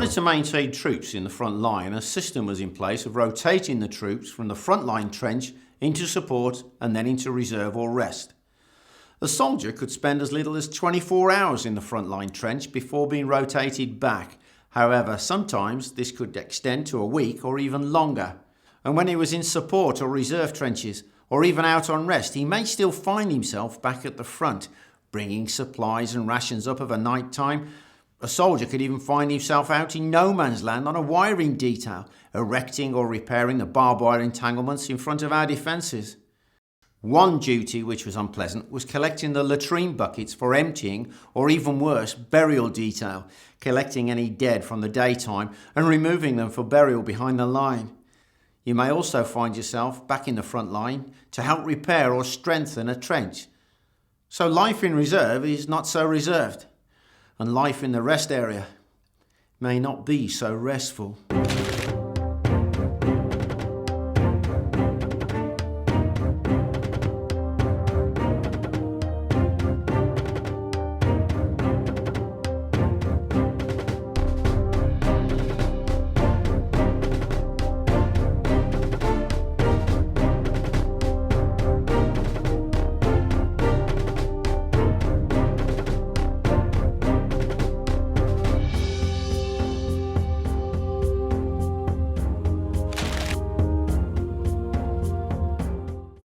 order to maintain troops in the front line, a system was in place of rotating the troops from the front line trench into support and then into reserve or rest. A soldier could spend as little as 24 hours in the front line trench before being rotated back. However, sometimes this could extend to a week or even longer. And when he was in support or reserve trenches, or even out on rest, he may still find himself back at the front, bringing supplies and rations up of a night time. A soldier could even find himself out in no man's land on a wiring detail, erecting or repairing the barbed wire entanglements in front of our defences. One duty which was unpleasant was collecting the latrine buckets for emptying, or even worse, burial detail, collecting any dead from the daytime and removing them for burial behind the line. You may also find yourself back in the front line to help repair or strengthen a trench. So life in reserve is not so reserved, and life in the rest area may not be so restful.